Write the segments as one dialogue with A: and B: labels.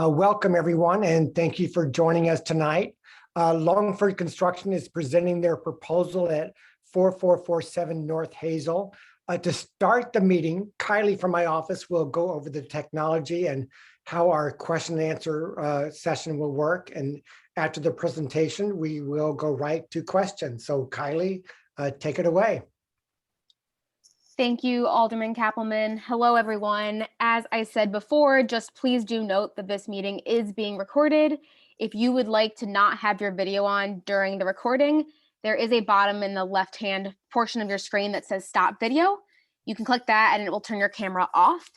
A: Welcome, everyone, and thank you for joining us tonight. Longford Construction is presenting their proposal at 4447 North Hazel. To start the meeting, Kylie from my office will go over the technology and how our question and answer session will work. And after the presentation, we will go right to questions. So Kylie, take it away.
B: Thank you, Alderman Cappleman. Hello, everyone. As I said before, just please do note that this meeting is being recorded. If you would like to not have your video on during the recording, there is a bottom in the left-hand portion of your screen that says Stop Video. You can click that and it will turn your camera off.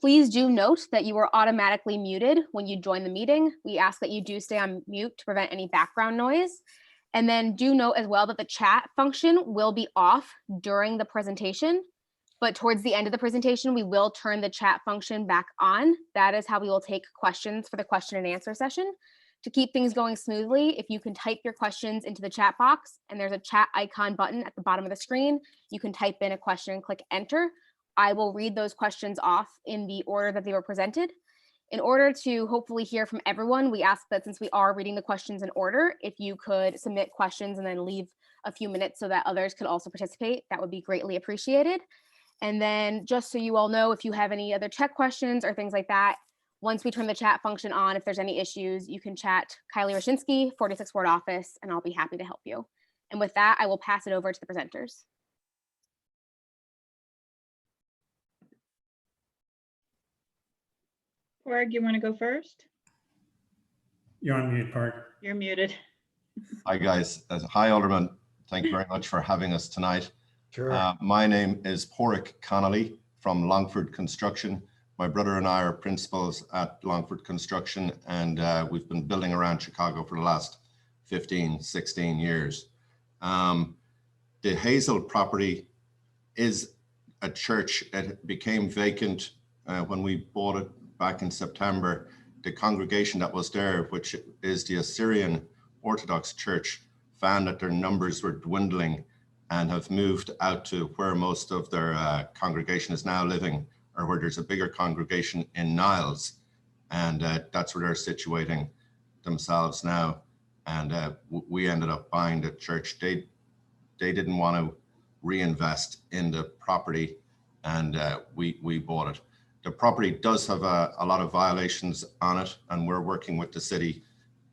B: Please do note that you are automatically muted when you join the meeting. We ask that you do stay on mute to prevent any background noise. And then do note as well that the chat function will be off during the presentation, but towards the end of the presentation, we will turn the chat function back on. That is how we will take questions for the question and answer session. To keep things going smoothly, if you can type your questions into the chat box, and there's a chat icon button at the bottom of the screen, you can type in a question and click enter. I will read those questions off in the order that they were presented. In order to hopefully hear from everyone, we ask that since we are reading the questions in order, if you could submit questions and then leave a few minutes so that others could also participate, that would be greatly appreciated. And then just so you all know, if you have any other tech questions or things like that, once we turn the chat function on, if there's any issues, you can chat Kylie Roshinsky, 46 Ward Office, and I'll be happy to help you. And with that, I will pass it over to the presenters.
C: Porg, you want to go first?
D: You're on mute, Porg.
C: You're muted.
E: Hi, guys. Hi, Alderman. Thank you very much for having us tonight.
A: Sure.
E: My name is Porg Connolly from Longford Construction. My brother and I are principals at Longford Construction, and we've been building around Chicago for the last 15, 16 years. The Hazel property is a church. It became vacant when we bought it back in September. The congregation that was there, which is the Assyrian Orthodox Church, found that their numbers were dwindling and have moved out to where most of their congregation is now living, or where there's a bigger congregation in Niles. And that's where they're situating themselves now. And we ended up buying the church. They didn't want to reinvest in the property, and we bought it. The property does have a lot of violations on it, and we're working with the city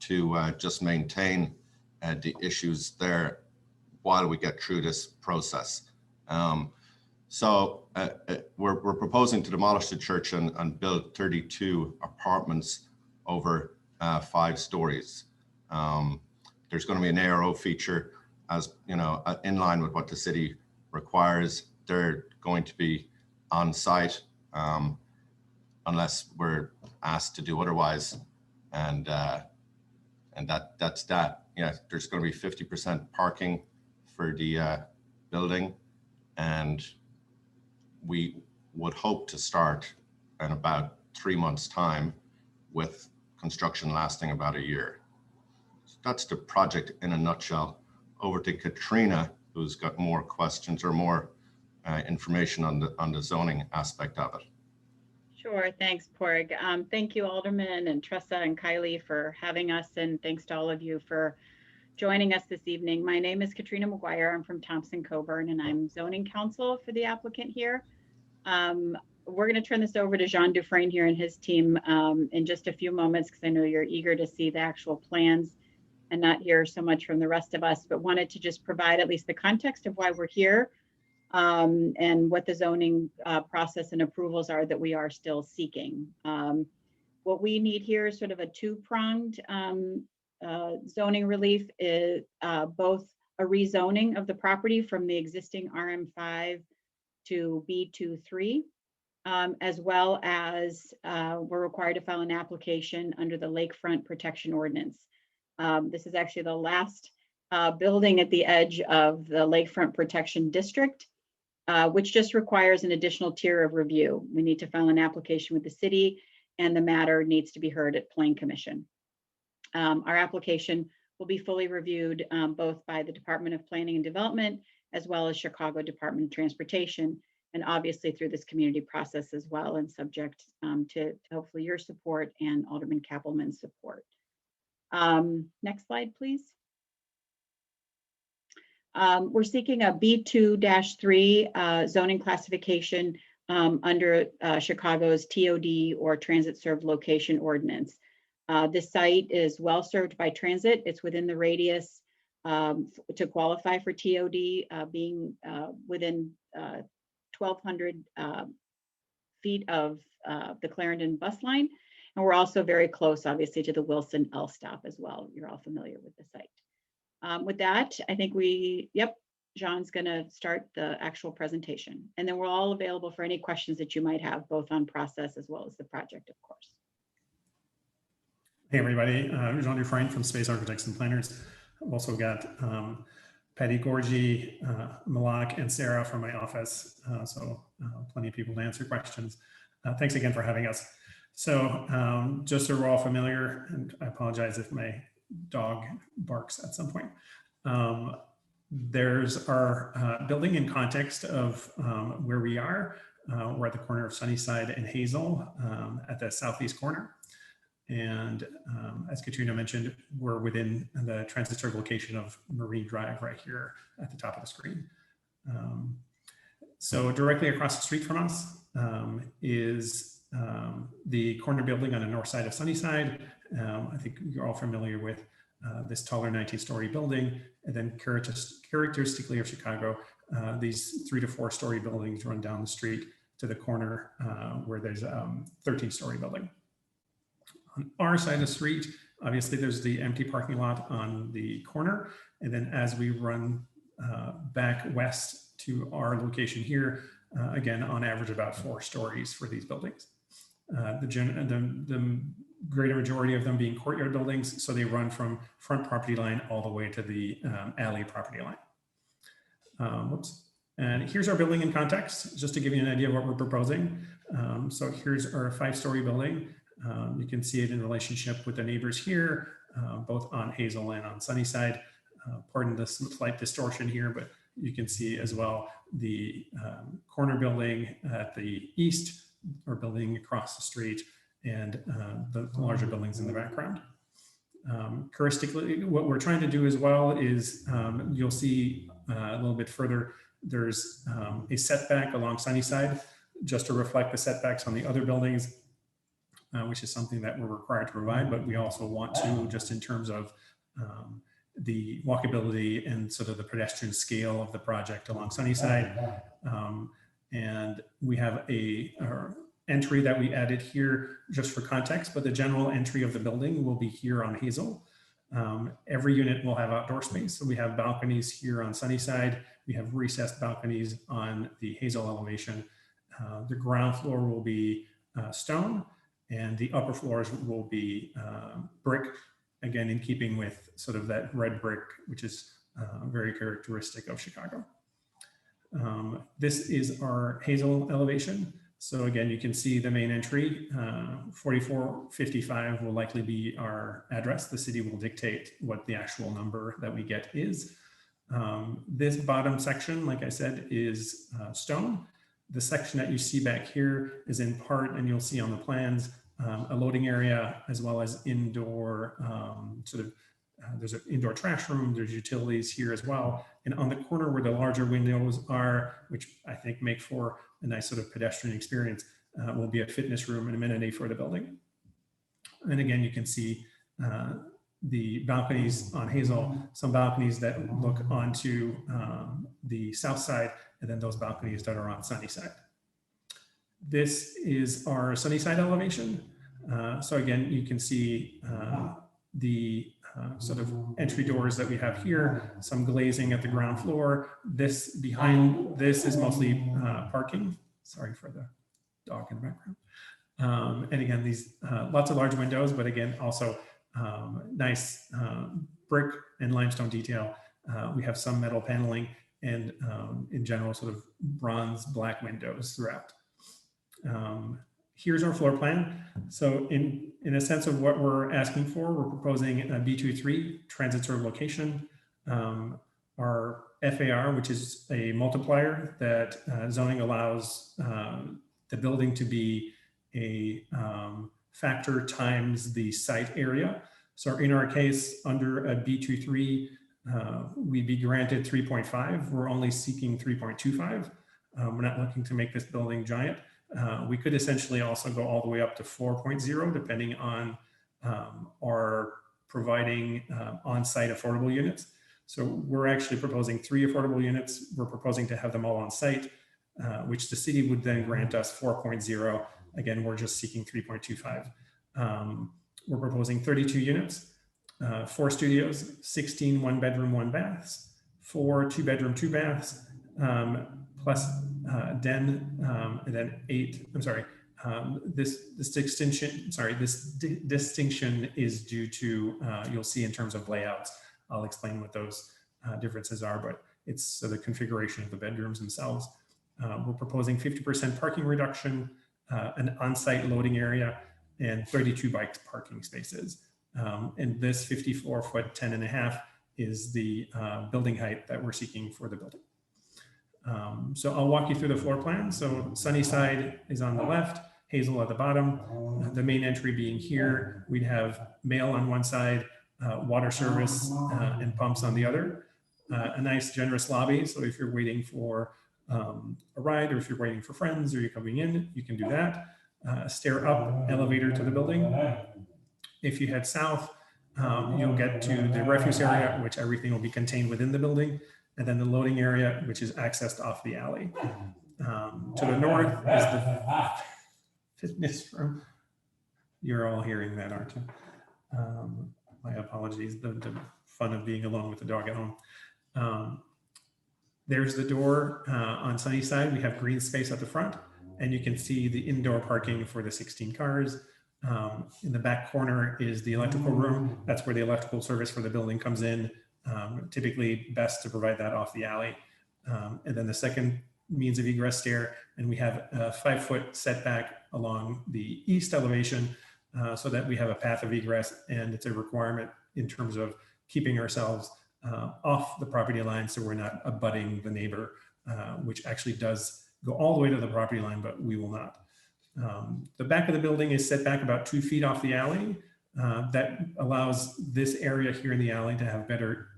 E: to just maintain the issues there while we get through this process. So we're proposing to demolish the church and build 32 apartments over 5 stories. There's going to be an ARO feature, as you know, in line with what the city requires. They're going to be on site unless we're asked to do otherwise, and that's that. Yeah, there's going to be 50% parking for the building, and we would hope to start in about 3 months' time, with construction lasting about a year. So that's the project in a nutshell. Over to Katrina, who's got more questions or more information on the zoning aspect of it.
C: Sure, thanks, Porg. Thank you, Alderman and Tressa and Kylie, for having us, and thanks to all of you for joining us this evening. My name is Katrina Mcguire. I'm from Thompson Coburn, and I'm zoning counsel for the applicant here. We're going to turn this over to Jean Dufresne here and his team in just a few moments, because I know you're eager to see the actual plans and not hear so much from the rest of us, but wanted to just provide at least the context of why we're here and what the zoning process and approvals are that we are still seeking. What we need here is sort of a two-pronged zoning relief, is both a rezoning of the property from the existing RM5 to B23, as well as we're required to file an application under the Lakefront Protection Ordinance. This is actually the last building at the edge of the Lakefront Protection District, which just requires an additional tier of review. We need to file an application with the city, and the matter needs to be heard at Plan Commission. Our application will be fully reviewed both by the Department of Planning and Development, as well as Chicago Department of Transportation. and obviously through this community process as well, and subject to hopefully your support and Alderman Cappleman's support. Next slide, please. We're seeking a B2-3 zoning classification under Chicago's TOD or Transit Served Location Ordinance. This site is well served by transit. It's within the radius to qualify for TOD, being within 1,200 feet of the Clarendon bus line. And we're also very close, obviously, to the Wilson L stop as well. You're all familiar with the site. With that, I think Jean's going to start the actual presentation, and then we're all available for any questions that you might have, both on process as well as the project, of course.
D: Hey everybody, Jean Dufresne from Space Architects and Planners. I've also got Patty Gorgie, Malak, and Sarah from my office, so plenty of people to answer questions. Thanks again for having us. So just so we're all familiar, and I apologize if my dog barks at some point. There's our building in context of where we are. We're at the corner of Sunnyside and Hazel at the southeast corner. And as Katrina mentioned, we're within the transit served location of Marine Drive right here at the top of the screen. So directly across the street from us is the corner building on the north side of Sunnyside. I think you're all familiar with this taller 19-story building, and then characteristically of Chicago, these 3 to 4 story buildings run down the street to the corner where there's a 13-story building. On our side of the street, obviously there's the empty parking lot on the corner, and then as we run back west to our location here, again, on average about 4 stories for these buildings. The greater majority of them being courtyard buildings, so they run from front property line all the way to the alley property line. And here's our building in context, just to give you an idea of what we're proposing. So here's our 5-story building. You can see it in relationship with the neighbors here, both on Hazel and on Sunnyside. Pardon the slight distortion here, but you can see as well the corner building at the east, or building across the street, and the larger buildings in the background. Characteristically, what we're trying to do as well is, you'll see a little bit further, there's a setback along Sunnyside, just to reflect the setbacks on the other buildings, which is something that we're required to provide, but we also want to, just in terms of the walkability and sort of the pedestrian scale of the project along Sunnyside. And we have a entry that we added here just for context, but the general entry of the building will be here on Hazel. Every unit will have outdoor space. So we have balconies here on Sunnyside. We have recessed balconies on the Hazel elevation. The ground floor will be stone, and the upper floors will be brick, again, in keeping with sort of that red brick, which is very characteristic of Chicago. This is our Hazel elevation. So again, you can see the main entry, 4455 will likely be our address. The city will dictate what the actual number that we get is. This bottom section, like I said, is stone. The section that you see back here is in part, and you'll see on the plans, a loading area, as well as indoor there's an indoor trash room, there's utilities here as well. And on the corner where the larger windows are, which I think make for a nice sort of pedestrian experience, will be a fitness room and amenity for the building. And again, you can see the balconies on Hazel, some balconies that look onto the south side, and then those balconies that are on Sunnyside. This is our Sunnyside elevation. So again, you can see the sort of entry doors that we have here, some glazing at the ground floor. This behind this is mostly parking. Sorry for the dog in the background. And again, these lots of large windows, but again, also nice brick and limestone detail. We have some metal paneling and in general sort of bronze black windows throughout. Here's our floor plan. So in a sense of what we're asking for, we're proposing a B23 transit served location. Our FAR, which is a multiplier that zoning allows the building to be a factor times the site area. So in our case, under a B23, we'd be granted 3.5. We're only seeking 3.25. We're not looking to make this building giant. We could essentially also go all the way up to 4.0, depending on our providing on-site affordable units. So we're actually proposing 3 affordable units. We're proposing to have them all on site, which the city would then grant us 4.0. Again, we're just seeking 3.25. We're proposing 32 units, 4 studios, 16 1-bedroom, 1-baths, 4 2-bedroom, 2-baths, plus den, and then 8, I'm sorry, this distinction is due to, you'll see in terms of layouts. I'll explain what those differences are, but it's so the configuration of the bedrooms themselves. We're proposing 50% parking reduction, an on-site loading area, and 32 bike parking spaces. And this 54-foot 10.5 is the building height that we're seeking for the building. So I'll walk you through the floor plan. So Sunnyside is on the left, Hazel at the bottom. The main entry being here, we'd have mail on one side, water service and pumps on the other. A nice generous lobby. So if you're waiting for a ride, or if you're waiting for friends, or you're coming in, you can do that. Stair up, elevator to the building. If you head south, you'll get to the refuse area, which everything will be contained within the building. And then the loading area, which is accessed off the alley. To the north is the fitness room. You're all hearing that, aren't you? My apologies, the fun of being alone with the dog at home. There's the door on Sunnyside. We have green space at the front, and you can see the indoor parking for the 16 cars. In the back corner is the electrical room. That's where the electrical service for the building comes in. Typically best to provide that off the alley. And then the second means of egress stair, and we have a 5-foot setback along the east elevation so that we have a path of egress, and it's a requirement in terms of keeping ourselves off the property line so we're not abutting the neighbor, which actually does go all the way to the property line, but we will not. The back of the building is set back about 2 feet off the alley. That allows this area here in the alley to have better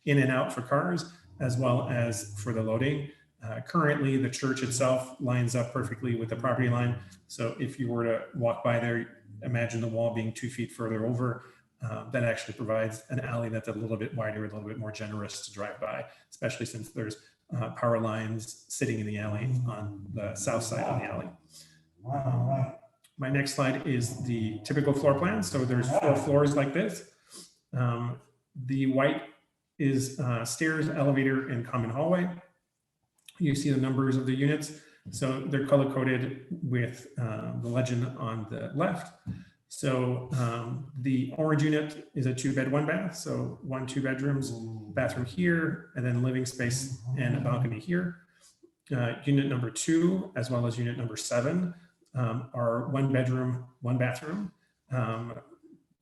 D: in and out for cars, as well as for the loading. Currently, the church itself lines up perfectly with the property line. So if you were to walk by there, imagine the wall being 2 feet further over. That actually provides an alley that's a little bit wider, a little bit more generous to drive by, especially since there's power lines sitting in the alley on the south side of the alley. My next slide is the typical floor plan. So there's 4 floors like this. The white is stairs, elevator, and common hallway. You see the numbers of the units. So they're color coded with the legend on the left. So the orange unit is a 2-bed, 1-bath. So 1 2-bedrooms, bathroom here, and then living space and a balcony here. Unit number 2, as well as unit number 7, are 1-bedroom, 1-bathroom.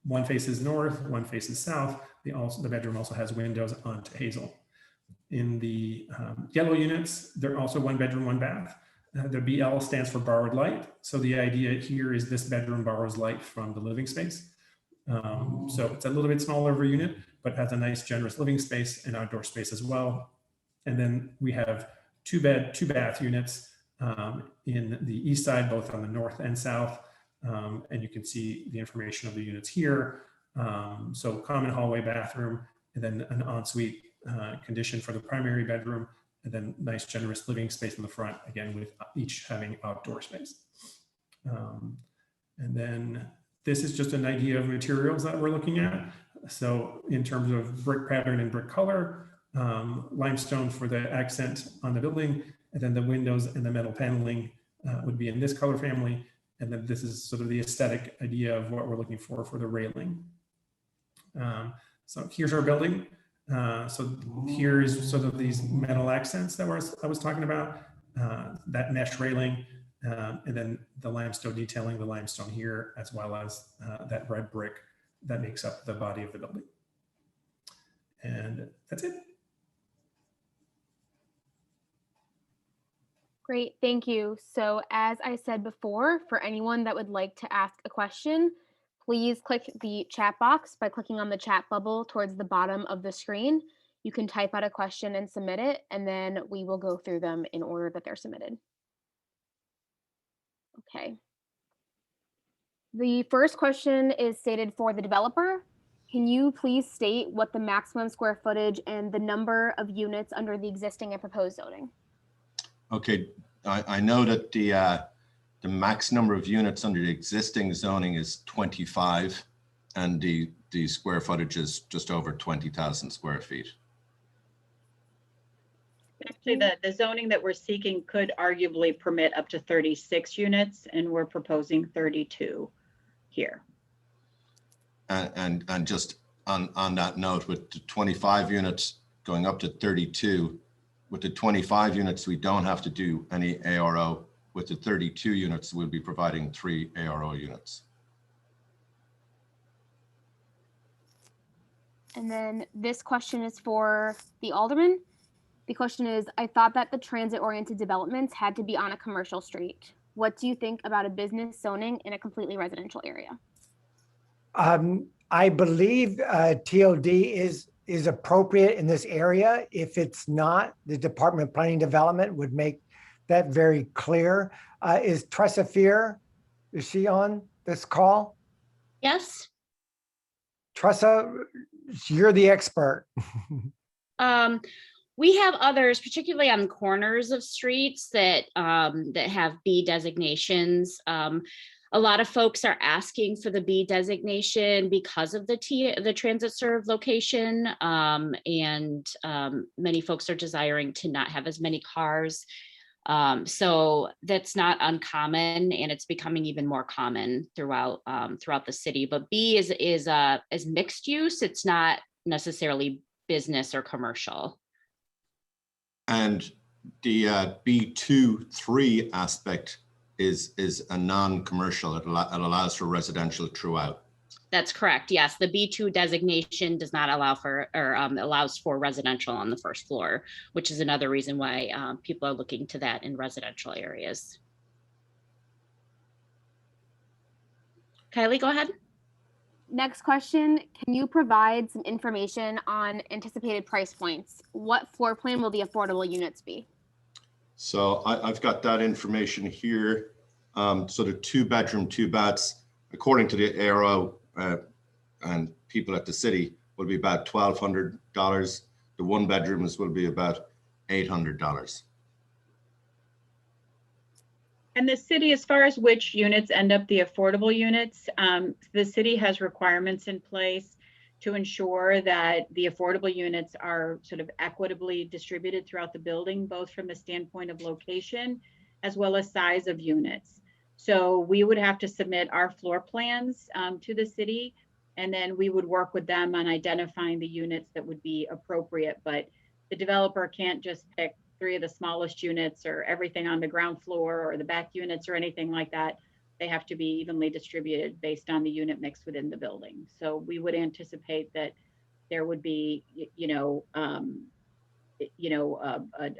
D: One faces north, one faces south. The bedroom also has windows onto Hazel. In the yellow units, they're also 1-bedroom, 1-bath. The BL stands for borrowed light. So the idea here is this bedroom borrows light from the living space. So it's a little bit smaller of a unit, but has a nice generous living space and outdoor space as well. And then we have 2-bed, 2-bath units in the east side, both on the north and south. And you can see the information of the units here. So common hallway, bathroom, and then an ensuite condition for the primary bedroom, and then nice generous living space in the front, again, with each having outdoor space. And then this is just an idea of materials that we're looking at. So in terms of brick pattern and brick color, limestone for the accent on the building, and then the windows and the metal paneling would be in this color family. And then this is sort of the aesthetic idea of what we're looking for the railing. So here's our building. So here's sort of these metal accents that I was talking about, that mesh railing, and then the limestone detailing, the limestone here, as well as that red brick that makes up the body of the building. And that's it.
B: Great, thank you. So as I said before, for anyone that would like to ask a question, please click the chat box by clicking on the chat bubble towards the bottom of the screen. You can type out a question and submit it, and then we will go through them in order that they're submitted. Okay. The first question is stated for the developer. Can you please state what the maximum square footage and the number of units under the existing and proposed zoning?
E: Okay, I know that the max number of units under the existing zoning is 25, and the square footage is just over 20,000 square feet.
C: Actually, the zoning that we're seeking could arguably permit up to 36 units, and we're proposing 32 here.
E: And just on that note, with the 25 units going up to 32, with the 25 units, we don't have to do any ARO. With the 32 units, we'll be providing 3 ARO units.
B: And then this question is for the alderman. The question is, I thought that the transit-oriented developments had to be on a commercial street. What do you think about a business zoning in a completely residential area?
A: I believe TOD is appropriate in this area. If it's not, the Department of Planning and Development would make that very clear. Is Tressa Fear, is she on this call?
F: Yes.
A: Tressa, you're the expert.
F: We have others, particularly on corners of streets that that have B designations. A lot of folks are asking for the B designation because of the transit served location, and many folks are desiring to not have as many cars. So that's not uncommon, and it's becoming even more common throughout the city. But B is mixed use. It's not necessarily business or commercial.
E: And the B2-3 aspect is a non-commercial. It allows for residential throughout.
F: That's correct. Yes, the B2 designation does not allow for, or allows for residential on the first floor, which is another reason why people are looking to that in residential areas. Kylie, go ahead.
B: Next question, can you provide some information on anticipated price points? What floor plan will the affordable units be?
E: So I've got that information here. So the 2-bedroom, 2 baths, according to the ARO and people at the city, will be about $1,200. The 1-bedrooms will be about $800.
C: And the city, as far as which units end up the affordable units, the city has requirements in place to ensure that the affordable units are sort of equitably distributed throughout the building, both from the standpoint of location as well as size of units. So we would have to submit our floor plans to the city, and then we would work with them on identifying the units that would be appropriate. But the developer can't just pick 3 of the smallest units or everything on the ground floor or the back units or anything like that. They have to be evenly distributed based on the unit mix within the building. So we would anticipate that there would be, a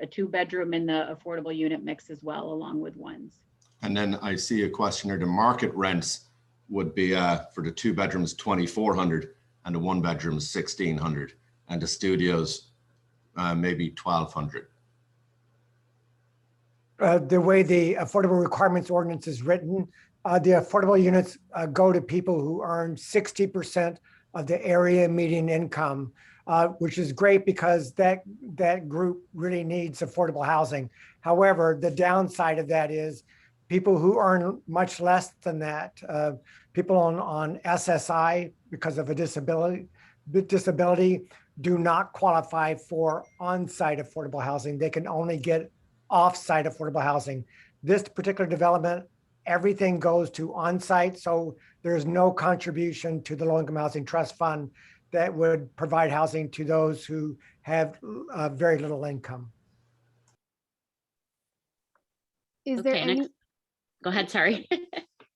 C: 2-bedroom in the affordable unit mix as well, along with 1s.
E: And then I see a question here. The market rents would be for the 2 bedrooms, $2,400, and the 1 bedroom is $1,600, and the studios maybe $1,200.
A: The way the Affordable Requirements Ordinance is written, the affordable units go to people who earn 60% of the area median income, which is great because that group really needs affordable housing. However, the downside of that is people who earn much less than that, people on SSI because of a disability do not qualify for on-site affordable housing. They can only get off-site affordable housing. This particular development, everything goes to on-site, so there's no contribution to the Low-Income Housing Trust Fund that would provide housing to those who have very little income.
B: Is there any?
F: Next. Go ahead, sorry.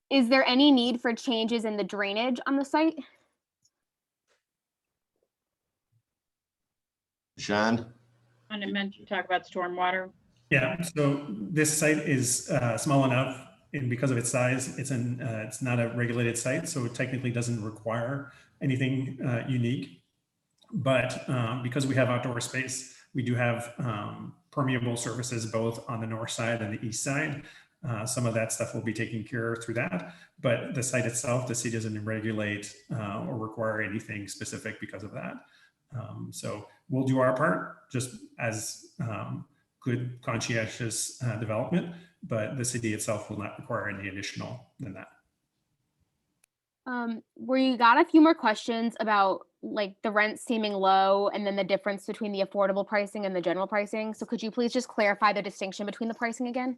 B: Is there any need for changes in the drainage on the site?
E: Jean?
C: I meant to talk about stormwater.
D: Yeah, so this site is small enough, and because of its size, it's not a regulated site, so it technically doesn't require anything unique. But because we have outdoor space, we do have permeable surfaces both on the north side and the east side. Some of that stuff will be taken care of through that, but the site itself, the city doesn't regulate or require anything specific because of that. So we'll do our part just as good conscientious development, but the city itself will not require any additional than that.
B: We got a few more questions about like the rent seeming low and then the difference between the affordable pricing and the general pricing. So could you please just clarify the distinction between the pricing again?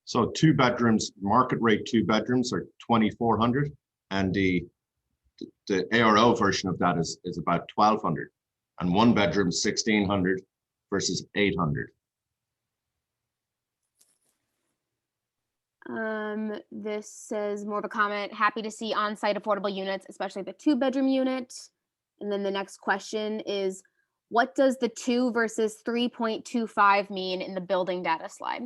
E: So 2 bedrooms, market rate 2 bedrooms are 2,400, and the ARO version of that is about 1,200, and 1 bedroom 1,600 versus 800.
B: This says more of a comment. Happy to see on-site affordable units, especially the 2-bedroom unit. And then the next question is, what does the 2 versus 3.25 mean in the building data slide?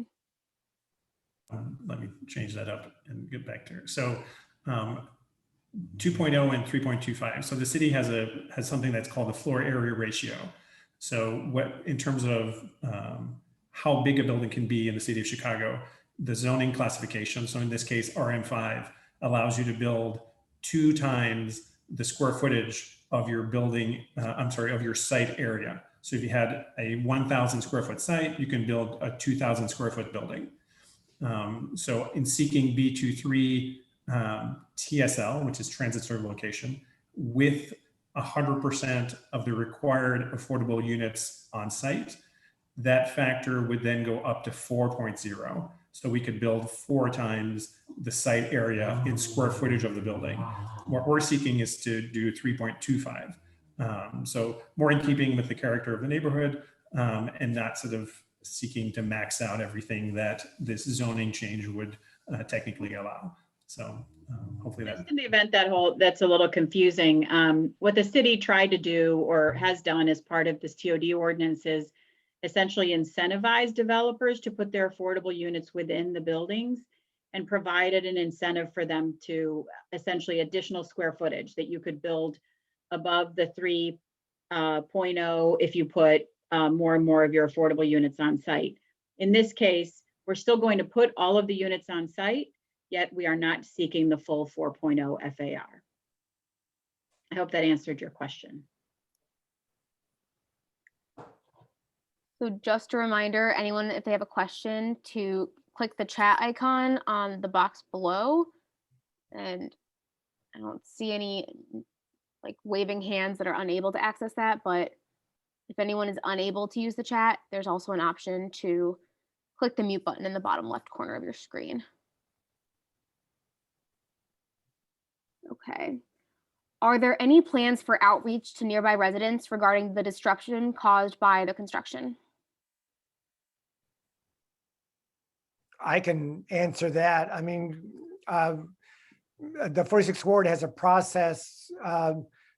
D: Let me change that up and get back to her. So 2.0 and 3.25. So the city has something that's called the floor area ratio. So what, in terms of how big a building can be in the city of Chicago, the zoning classification, so in this case, RM5, allows you to build 2 times the square footage of your building, of your site area. So if you had a 1,000 square foot site, you can build a 2,000 square foot building. So in seeking B23 TSL, which is transit served location, with 100% of the required affordable units on site, that factor would then go up to 4.0. So we could build 4 times the site area in square footage of the building. What we're seeking is to do 3.25. So more in keeping with the character of the neighborhood, and not sort of seeking to max out everything that this zoning change would technically allow. So hopefully that.
C: Just in the event that's a little confusing, what the city tried to do or has done as part of this TOD ordinance is essentially incentivize developers to put their affordable units within the buildings, and provided an incentive for them to essentially additional square footage that you could build above the 3.0 if you put more and more of your affordable units on site. In this case, we're still going to put all of the units on site, yet we are not seeking the full 4.0 FAR. I hope that answered your question.
B: So just a reminder, anyone, if they have a question, to click the chat icon on the box below. And I don't see any like waving hands that are unable to access that, but if anyone is unable to use the chat, there's also an option to click the mute button in the bottom left corner of your screen. Okay. Are there any plans for outreach to nearby residents regarding the destruction caused by the construction?
A: I can answer that. I mean, the 46th Ward has a process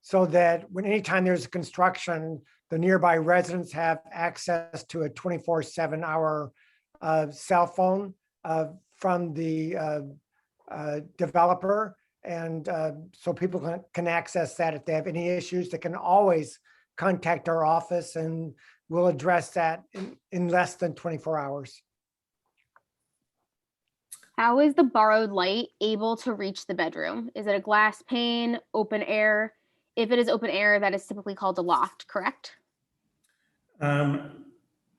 A: so that anytime there's construction, the nearby residents have access to a 24/7 hour cell phone from the developer. And so people can access that if they have any issues. They can always contact our office and we'll address that in less than 24 hours.
B: How is the borrowed light able to reach the bedroom? Is it a glass pane, open air? If it is open air, that is typically called a loft, correct?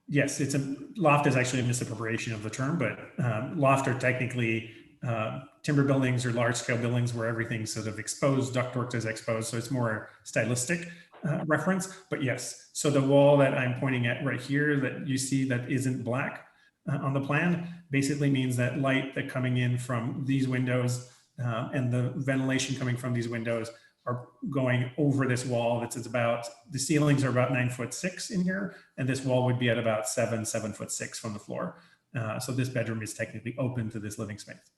D: Yes, loft is actually a misappropriation of the term, but loft are technically timber buildings or large scale buildings where everything's sort of exposed, ductwork is exposed. So it's more stylistic reference, but yes. So the wall that I'm pointing at right here that you see that isn't black on the plan basically means that light that coming in from these windows and the ventilation coming from these windows are going over this wall. The ceilings are about 9'6" in here, and this wall would be at about 7'6" from the floor. So this bedroom is technically open to this living space.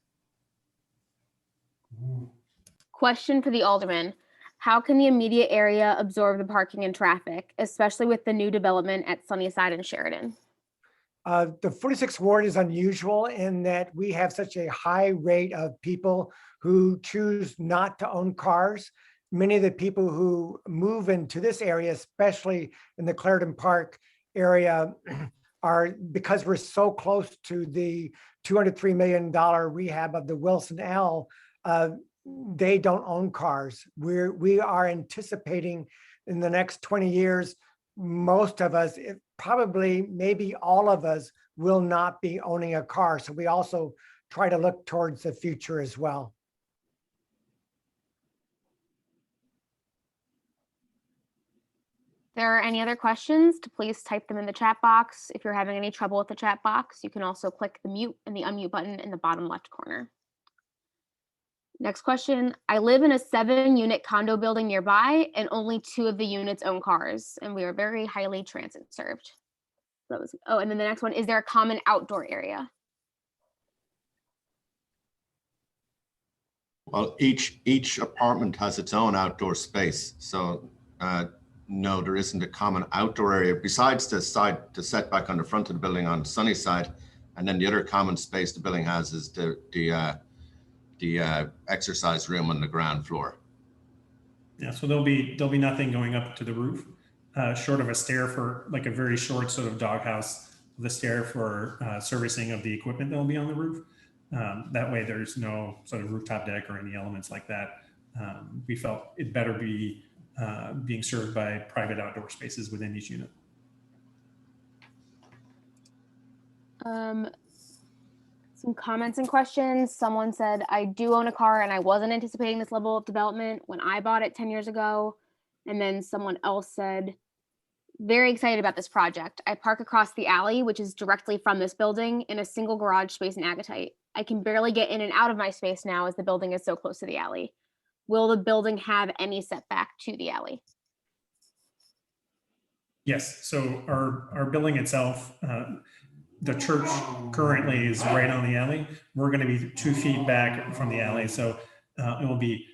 B: Question for the alderman. How can the immediate area absorb the parking and traffic, especially with the new development at Sunnyside and Sheridan?
A: The 46th ward is unusual in that we have such a high rate of people who choose not to own cars. Many of the people who move into this area, especially in the Clarendon Park area, are because we're so close to the $203 million rehab of the Wilson L. They don't own cars. We are anticipating in the next 20 years, most of us, probably maybe all of us, will not be owning a car. So we also try to look towards the future as well.
B: If there are any other questions, please type them in the chat box. If you're having any trouble with the chat box, you can also click the mute and the unmute button in the bottom left corner. Next question. I live in a 7-unit condo building nearby, and only 2 of the units own cars, and we are very highly transit served. That was, oh, and then the next one, is there a common outdoor area?
E: Well, each apartment has its own outdoor space. So no, there isn't a common outdoor area besides the setback on the front of the building on Sunnyside. And then the other common space the building has is the exercise room on the ground floor.
D: Yeah, so there'll be nothing going up to the roof, short of a stair for like a very short sort of doghouse, the stair for servicing of the equipment that will be on the roof. That way there's no sort of rooftop deck or any elements like that. We felt it better be being served by private outdoor spaces within each unit.
B: Some comments and questions. Someone said, I do own a car and I wasn't anticipating this level of development when I bought it 10 years ago. And then someone else said, very excited about this project. I park across the alley, which is directly from this building, in a single garage space in Agatite. I can barely get in and out of my space now as the building is so close to the alley. Will the building have any setback to the alley?
D: Yes, so our building itself, the church currently is right on the alley. We're going to be 2 feet back from the alley. So it will be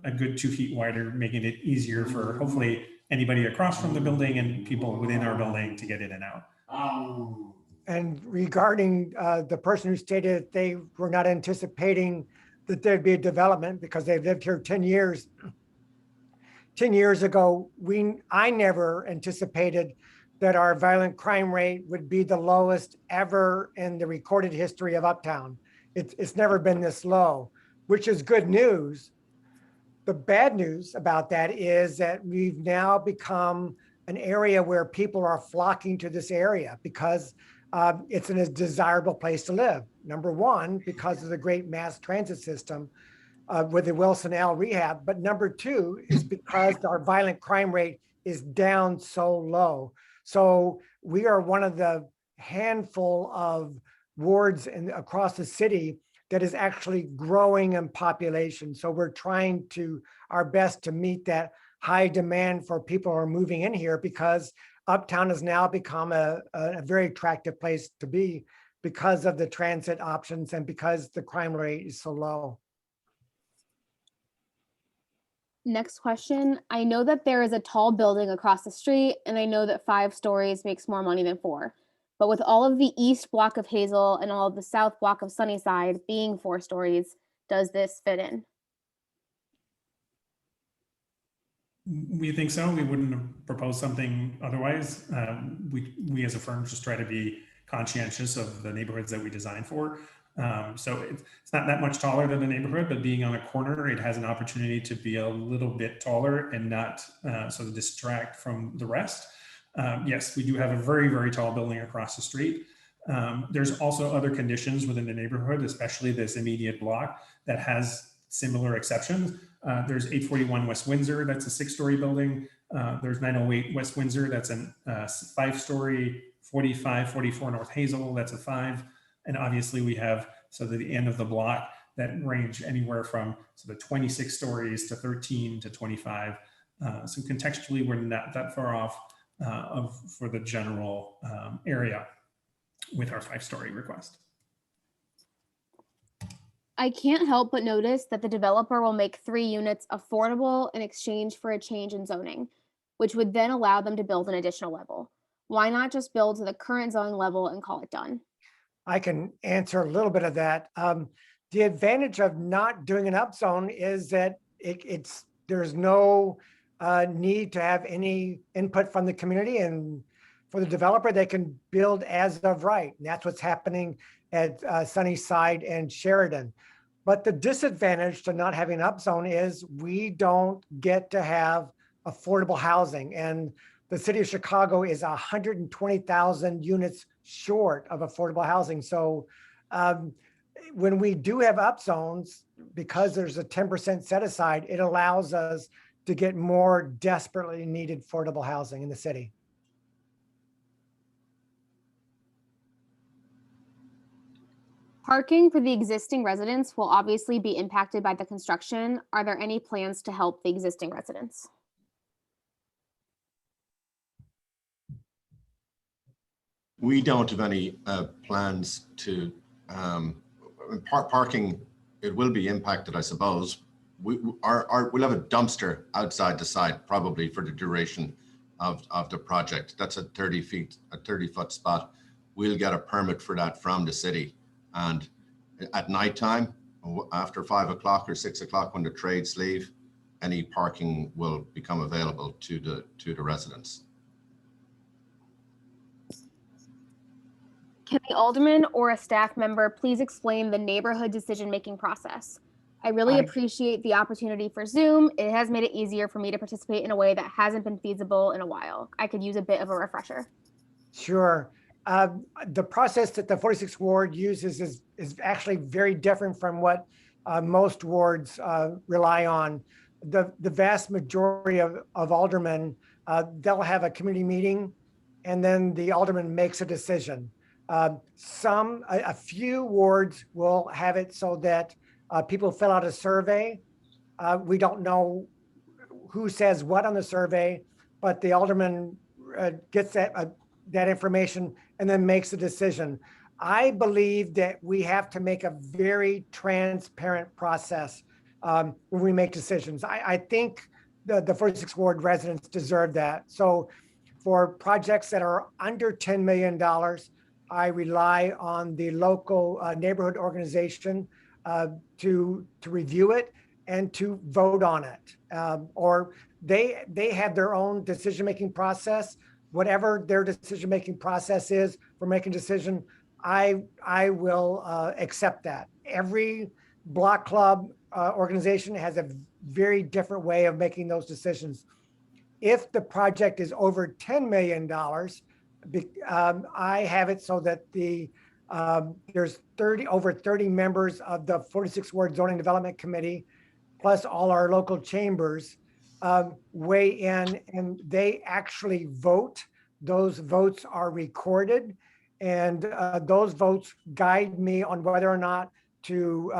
D: a good 2 feet wider, making it easier for hopefully anybody across from the building and people within our building to get in and out.
A: And regarding the person who stated they were not anticipating that there'd be a development because they've lived here 10 years. 10 years ago, I never anticipated that our violent crime rate would be the lowest ever in the recorded history of Uptown. It's never been this low, which is good news. The bad news about that is that we've now become an area where people are flocking to this area because it's a desirable place to live. Number one, because of the great mass transit system with the Wilson L rehab. But number two is because our violent crime rate is down so low. So we are one of the handful of wards across the city that is actually growing in population. So we're trying our best to meet that high demand for people who are moving in here because Uptown has now become a very attractive place to be because of the transit options and because the crime rate is so low.
B: Next question. I know that there is a tall building across the street, and I know that 5 stories makes more money than 4. But with all of the east block of Hazel and all of the south block of Sunnyside being 4 stories, does this fit in?
D: We think so. We wouldn't have proposed something otherwise. We as a firm just try to be conscientious of the neighborhoods that we design for. So it's not that much taller than the neighborhood, but being on a corner, it has an opportunity to be a little bit taller and not sort of distract from the rest. Yes, we do have a very, very tall building across the street. There's also other conditions within the neighborhood, especially this immediate block that has similar exceptions. There's 841 West Windsor, that's a 6-story building. There's 908 West Windsor, that's a 5-story, 4544 North Hazel, that's a 5. And obviously we have so that the end of the block that range anywhere from sort of 26 stories to 13 to 25. So contextually, we're not that far off for the general area with our 5-story request.
B: I can't help but notice that the developer will make 3 units affordable in exchange for a change in zoning, which would then allow them to build an additional level. Why not just build to the current zoning level and call it done?
A: I can answer a little bit of that. The advantage of not doing an upzone is that there's no need to have any input from the community, and for the developer, they can build as of right. And that's what's happening at Sunnyside and Sheridan. But the disadvantage to not having an upzone is we don't get to have affordable housing. And the city of Chicago is 120,000 units short of affordable housing. So when we do have upzones, because there's a 10% set aside, it allows us to get more desperately needed affordable housing in the city.
B: Parking for the existing residents will obviously be impacted by the construction. Are there any plans to help the existing residents?
E: We don't have any plans to parking. It will be impacted, I suppose. We'll have a dumpster outside the site probably for the duration of the project. That's a 30-foot spot. We'll get a permit for that from the city. And at nighttime, after 5 o'clock or 6 o'clock, when the trades leave, any parking will become available to the residents.
B: Can the alderman or a staff member please explain the neighborhood decision-making process? I really appreciate the opportunity for Zoom. It has made it easier for me to participate in a way that hasn't been feasible in a while. I could use a bit of a refresher.
A: Sure. The process that the 46th Ward uses is actually very different from what most wards rely on. The vast majority of aldermen, they'll have a community meeting and then the alderman makes a decision. A few wards will have it so that people fill out a survey. We don't know who says what on the survey, but the alderman gets that information and then makes a decision. I believe that we have to make a very transparent process when we make decisions. I think the 46th Ward residents deserve that. So for projects that are under $10 million, I rely on the local neighborhood organization to review it and to vote on it. Or they have their own decision-making process. Whatever their decision-making process is for making a decision, I will accept that. Every block club organization has a very different way of making those decisions. If the project is over $10 million, I have it so that there's over 30 members of the 46th Ward Zoning Development Committee, plus all our local chambers, weigh in, and they actually vote. Those votes are recorded, and those votes guide me on whether or not to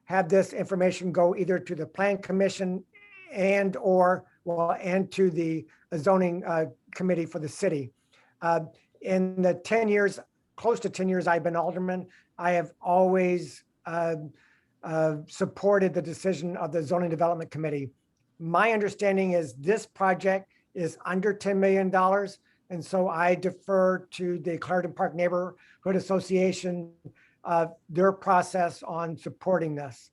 A: have this information go either to the Plan Commission and to the zoning committee for the city. In the 10 years, close to 10 years I've been alderman, I have always supported the decision of the zoning development committee. My understanding is this project is under $10 million. And so I defer to the Clarendon Park Neighborhood Association, their process on supporting this.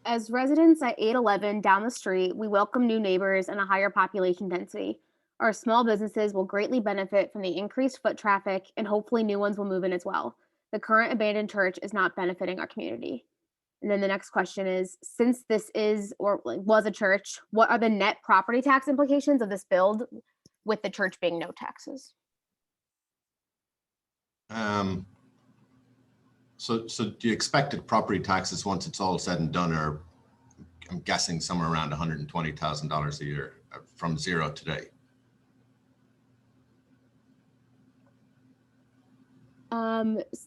B: As residents at 811 down the street, we welcome new neighbors and a higher population density. Our small businesses will greatly benefit from the increased foot traffic, and hopefully new ones will move in as well. The current abandoned church is not benefiting our community. And then the next question is, since this is or was a church, what are the net property tax implications of this build with the church being no taxes?
E: So the expected property taxes once it's all said and done are, I'm guessing, somewhere around $120,000 a year from zero today.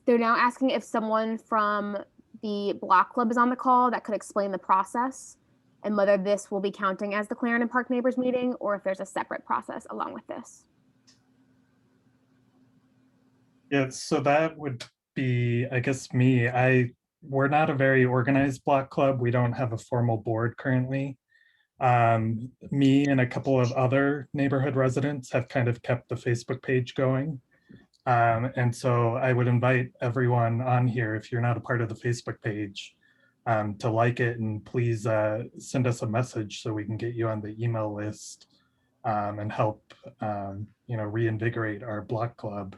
B: They're now asking if someone from the block club is on the call that could explain the process and whether this will be counting as the Clarendon Park Neighbors meeting or if there's a separate process along with this.
G: Yeah, so that would be, I guess, me. We're not a very organized block club. We don't have a formal board currently. Me and a couple of other neighborhood residents have kind of kept the Facebook page going. And so I would invite everyone on here, if you're not a part of the Facebook page, to like it, and please send us a message so we can get you on the email list and help reinvigorate our block club.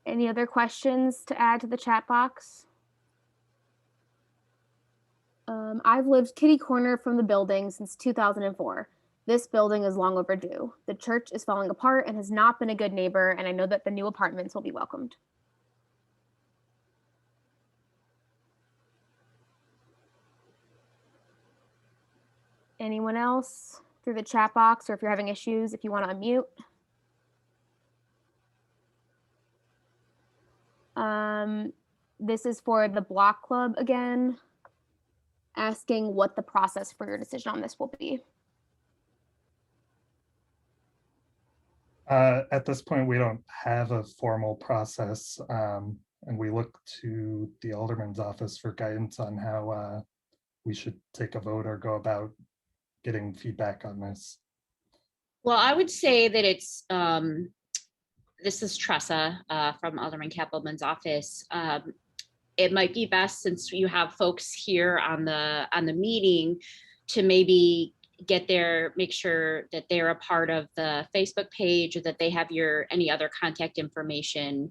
B: Any other questions to add to the chat box? I've lived kitty corner from the building since 2004. This building is long overdue. The church is falling apart and has not been a good neighbor, and I know that the new apartments will be welcomed. Anyone else through the chat box, or if you're having issues, if you want to unmute? This is for the block club again, asking what the process for your decision on this will be.
G: At this point, we don't have a formal process, and we look to the alderman's office for guidance on how we should take a vote or go about getting feedback on this.
F: Well, I would say that it's, this is Tressa from Alderman Cappleman's office. It might be best, since you have folks here on the meeting, to maybe get there, make sure that they're a part of the Facebook page, or that they have any other contact information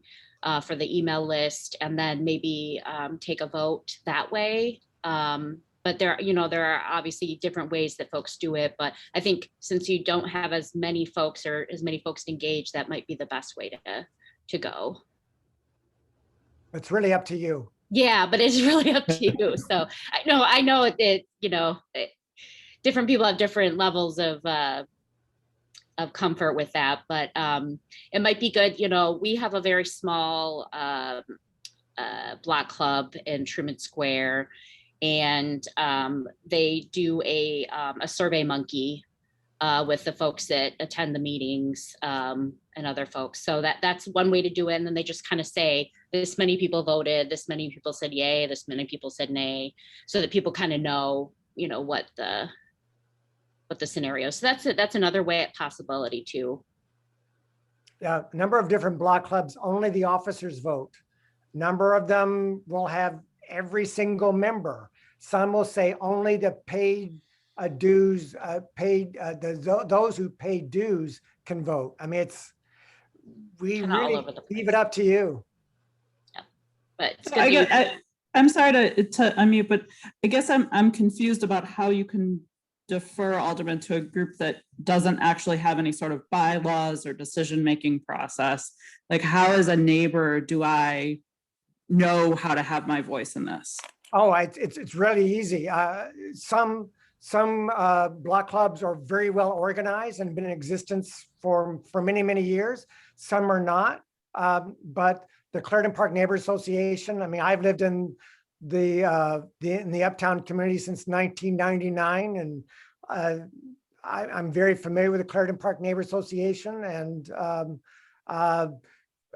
F: for the email list, and then maybe take a vote that way. But there are obviously different ways that folks do it. But I think since you don't have as many folks or as many folks engaged, that might be the best way to go.
A: It's really up to you.
F: Yeah, but it's really up to you. So I know that, different people have different levels of comfort with that, but it might be good. We have a very small block club in Truman Square, and they do a Survey Monkey with the folks that attend the meetings and other folks. So that's one way to do it. And then they just kind of say, this many people voted, this many people said yay, this many people said nay, so that people kind of know, what the scenario. So that's another way at possibility too.
A: Yeah, a number of different block clubs, only the officers vote. Number of them will have every single member. Some will say only the paid dues, those who pay dues can vote. I mean, we really leave it up to you.
F: Yeah, but it's
H: I'm sorry to unmute, but I guess I'm confused about how you can defer alderman to a group that doesn't actually have any sort of bylaws or decision-making process. Like, how as a neighbor do I know how to have my voice in this?
A: Oh, it's really easy. Some block clubs are very well organized and been in existence for many, many years. Some are not, but the Clarendon Park Neighbor Association, I mean, I've lived in the Uptown community since 1999, and I'm very familiar with the Clarendon Park Neighbor Association, and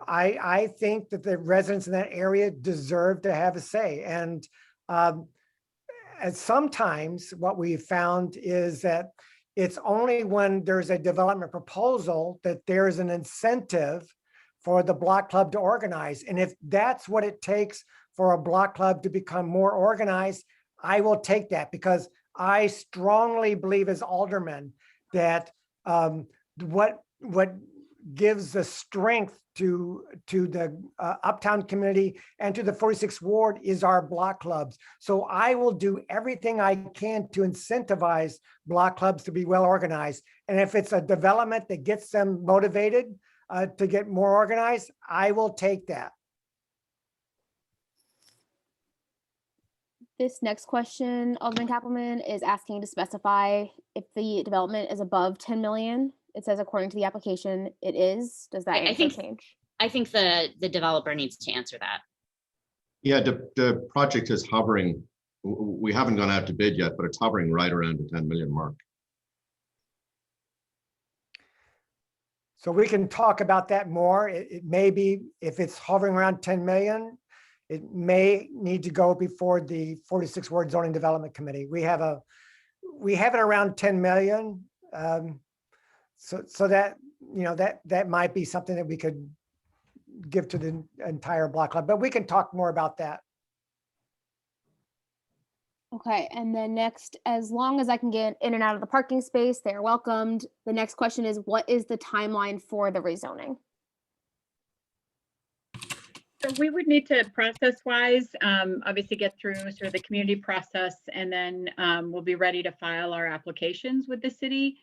A: I think that the residents in that area deserve to have a say. And sometimes what we found is that it's only when there's a development proposal that there's an incentive for the block club to organize. And if that's what it takes for a block club to become more organized, I will take that, because I strongly believe as alderman that what gives the strength to the Uptown community and to the 46th Ward is our block clubs. So I will do everything I can to incentivize block clubs to be well organized. And if it's a development that gets them motivated to get more organized, I will take that.
B: This next question, Alderman Cappleman, is asking to specify if the development is above 10 million. It says according to the application, it is. Does that answer change?
F: I think the developer needs to answer that.
E: Yeah, the project is hovering. We haven't gone out to bid yet, but it's hovering right around the 10 million mark. So
A: we can talk about that more. It may be, if it's hovering around 10 million, it may need to go before the 46 Ward Zoning Development Committee. We have it around 10 million. So that, that might be something that we could give to the entire block club, but we can talk more about that.
B: Okay, and then next, as long as I can get in and out of the parking space, they're welcomed. The next question is, what is the timeline for the rezoning?
C: So we would need to process-wise, obviously get through sort of the community process, and then we'll be ready to file our applications with the city.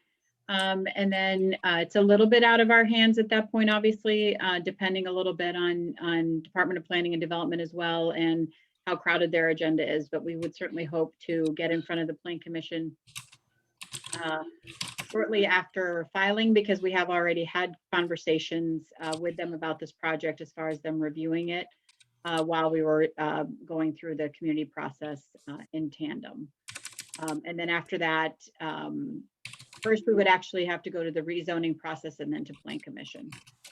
C: And then it's a little bit out of our hands at that point, obviously, depending a little bit on Department of Planning and Development as well, and how crowded their agenda is. But we would certainly hope to get in front of the Plan Commission shortly after filing, because we have already had conversations with them about this project as far as them reviewing it while we were going through the community process in tandem. And then after that, first we would actually have to go to the rezoning process and then to Plan Commission.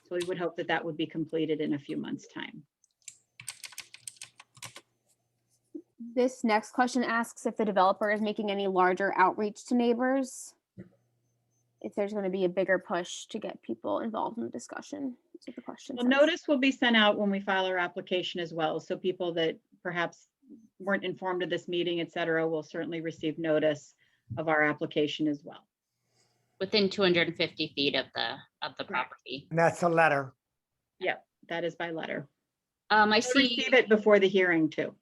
C: So we would hope that that would be completed in a few months' time.
B: This next question asks if the developer is making any larger outreach to neighbors, if there's going to be a bigger push to get people involved in the discussion. That's what the question
C: Well,
B: says.
C: notice will be sent out when we file our application as well. So people that perhaps weren't informed of this meeting, et cetera, will certainly receive notice of our application as well.
F: Within 250 feet of the property.
A: And that's a letter.
C: Yep, that is by letter.
F: I
C: We'll
F: see.
C: receive it before the hearing too.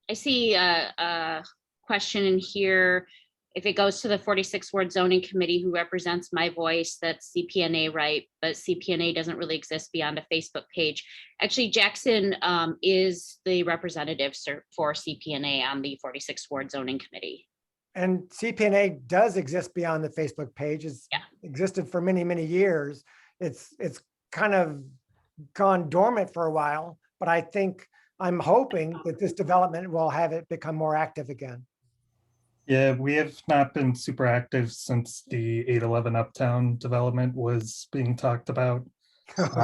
F: I see a question in here. If it goes to the 46 Ward Zoning Committee, who represents my voice, that's CPNA, right? But CPNA doesn't really exist beyond a Facebook page. Actually, Jackson is the representative for CPNA on the 46 Ward Zoning Committee.
A: And CPNA does exist beyond the Facebook page. It's existed for many, many years. It's kind of gone dormant for a while, but I'm hoping that this development will have it become more active again.
G: Yeah, we have not been super active since the 811 Uptown development was being talked about. So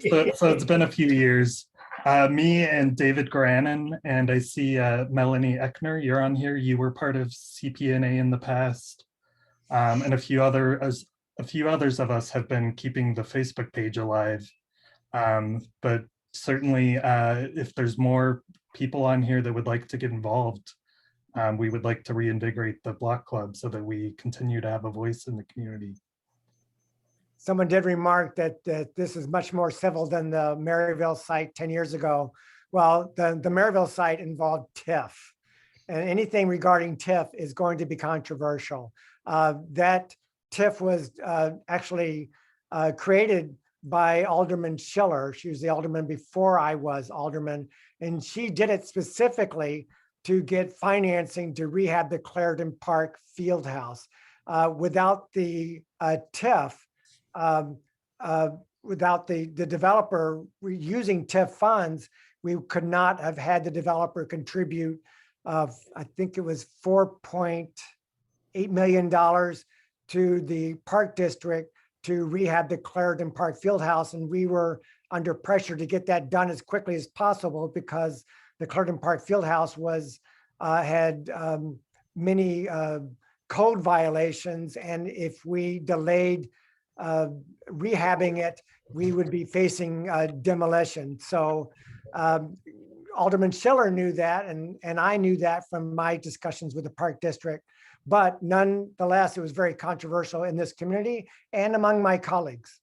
G: it's been a few years. Me and David Garannon, and I see Melanie Eckner, you're on here. You were part of CPNA in the past. And a few others of us have been keeping the Facebook page alive. But certainly if there's more people on here that would like to get involved, we would like to reinvigorate the block club so that we continue to have a voice in the community.
A: Someone did remark that this is much more civil than the Maryville site 10 years ago. Well, the Maryville site involved TIF, and anything regarding TIF is going to be controversial. That TIF was actually created by Alderman Schiller. She was the alderman before I was alderman, and she did it specifically to get financing to rehab the Clarendon Park field house. Without the TIF, without the developer using TIF funds, we could not have had the developer contribute, I think it was $4.8 million to the park district to rehab the Clarendon Park field house. And we were under pressure to get that done as quickly as possible because the Clarendon Park field house had many code violations. And if we delayed rehabbing it, we would be facing demolition. So Alderman Schiller knew that, and I knew that from my discussions with the Park District. But nonetheless, it was very controversial in this community and among my colleagues.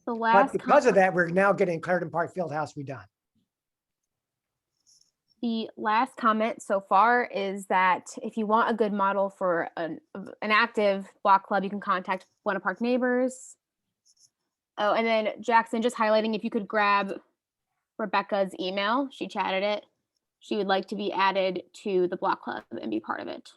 A: But because of that, we're now getting Clarendon Park Fieldhouse redone.
B: The last comment so far is that if you want a good model for an active block club, you can contact Buena Park Neighbors. Oh, and then Jackson, just highlighting, if you could grab Rebecca's email, she chatted it. She would like to be added to the block club and be part of it.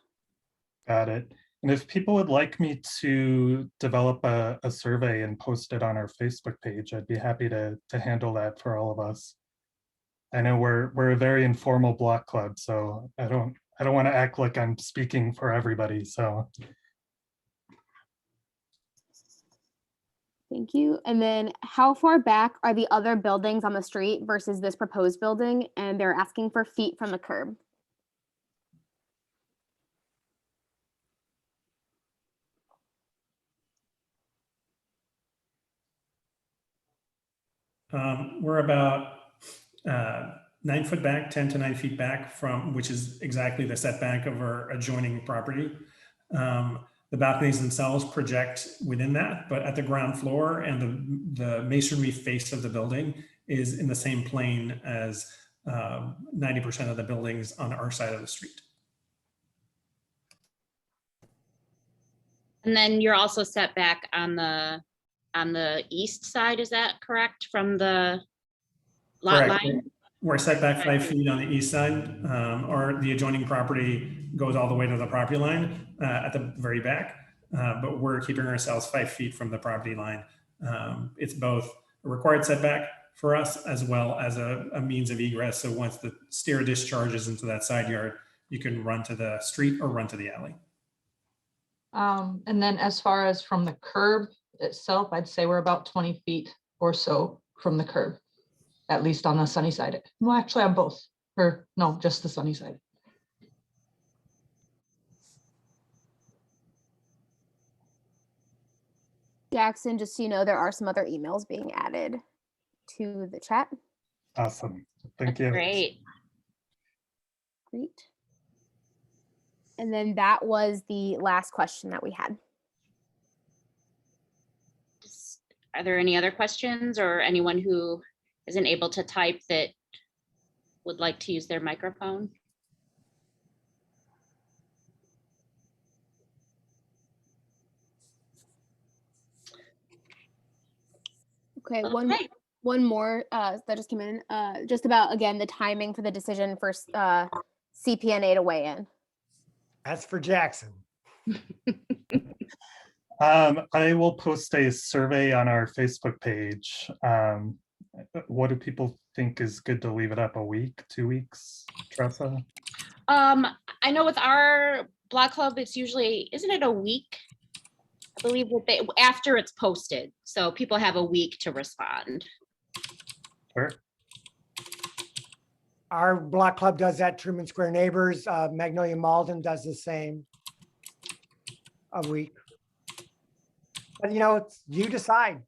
G: Got it. And if people would like me to develop a survey and post it on our Facebook page, I'd be happy to handle that for all of us. I know we're a very informal block club, so I don't want to act like I'm speaking for everybody. So
B: Thank you. And then how far back are the other buildings on the street versus this proposed building? And they're asking for feet from the curb.
D: We're about 9 foot back, 10 to 9 feet back from, which is exactly the setback of our adjoining property. The balconies themselves project within that, but at the ground floor, and the masonry face of the building is in the same plane as 90% of the buildings on our side of the street.
F: And then you're also set back on the east side, is that correct, from the lot
D: Correct.
F: line?
D: We're set back 5 feet on the east side, or the adjoining property goes all the way to the property line at the very back, but we're keeping ourselves 5 feet from the property line. It's both a required setback for us as well as a means of egress. So once the stair discharges into that side yard, you can run to the street or run to the alley.
I: And then as far as from the curb itself, I'd say we're about 20 feet or so from the curb, at least on the sunny side. Well, actually on both, or no, just the sunny side.
B: Jackson, just so you know, there are some other emails being added to the chat.
G: Awesome. Thank
F: That's
G: you.
F: great.
B: Great. And then that was the last question that we had.
F: Are there any other questions, or anyone who isn't able to type that would like to use their microphone?
B: Okay,
F: Okay.
B: one more that just came in, just about, again, the timing for the decision for CPNA to weigh in.
A: That's for Jackson.
G: I will post a survey on our Facebook page. What do people think is good to leave it up? A week, 2 weeks, Tressa?
F: I know with our block club, it's usually, isn't it a week? I believe that after it's posted, so people have a week to respond.
G: Sure.
A: Our block club does that. Truman Square Neighbors, Magnolia Malden does the same. A week. But you know, it's you decide.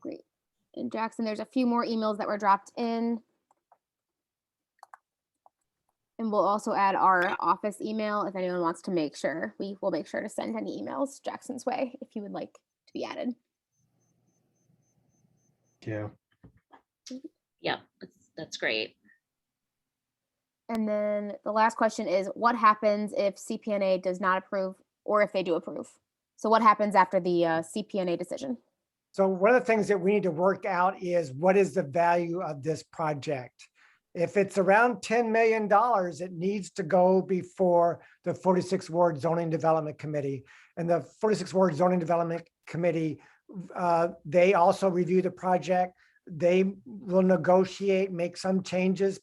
B: Great. And Jackson, there's a few more emails that were dropped in. And we'll also add our office email if anyone wants to make sure. We will make sure to send any emails Jackson's way if you would like to be added.
G: Yeah.
F: Yep, that's great.
B: And then the last question is, what happens if CPNA does not approve, or if they do approve? So what happens after the CPNA decision?
A: So one of the things that we need to work out is what is the value of this project? If it's around $10 million, it needs to go before the 46 Ward Zoning Development Committee. And the 46 Ward Zoning Development Committee, they also review the project. They will negotiate, make some changes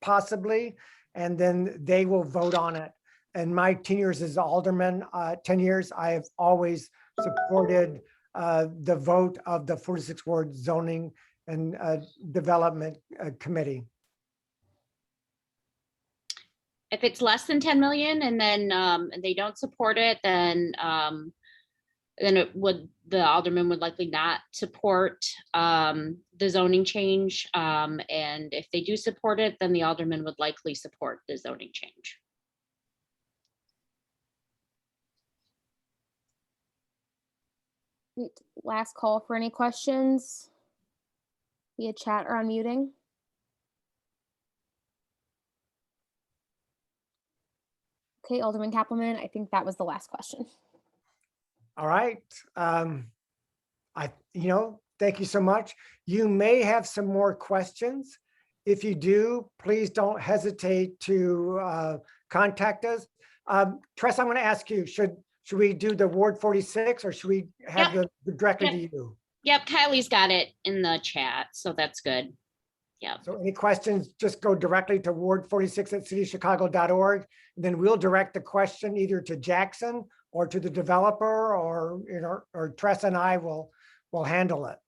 A: possibly, and then they will vote on it. And my 10 years as alderman, 10 years, I have always supported the vote of the 46 Ward Zoning and Development Committee.
F: If it's less than 10 million and then they don't support it, then the alderman would likely not support the zoning change. And if they do support it, then the alderman would likely support the zoning change.
B: Great. Last call for any questions via chat or unmuting. Okay, Alderman Cappleman, I think that was the last question.
A: All right. Thank you so much. You may have some more questions. If you do, please don't hesitate to contact us. Tress, I'm going to ask you, should we do the Ward 46 or should we have the directly to you?
F: Yep, Kylie's got it in the chat, so that's good. Yeah.
A: So any questions, just go directly to ward46@citychicago.org. Then we'll direct the question either to Jackson or to the developer, or, you know, or Tressa and I will handle it.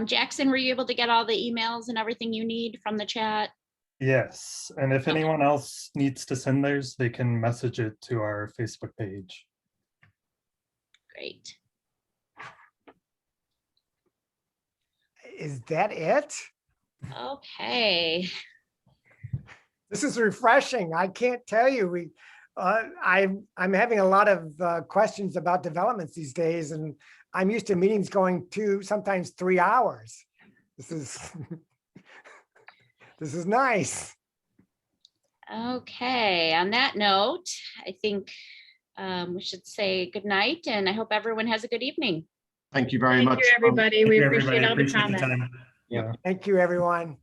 F: Jackson, were you able to get all the emails and everything you need from the chat?
G: Yes, and if anyone else needs to send theirs, they can message it to our Facebook page.
F: Great.
A: Is that it?
F: Okay.
A: This is refreshing. I can't tell you. I'm having a lot of questions about developments these days, and I'm used to meetings going 2, sometimes 3 hours. This is this is nice.
F: Okay, on that note, I think we should say good night, and I hope everyone has a good evening.
E: Thank you very much.
C: Thank you, everybody.
D: Thank
C: We
D: you,
C: appreciate
D: everybody.
C: all the
D: Appreciate the
C: comments.
D: time.
G: Yeah.
A: Thank you, everyone.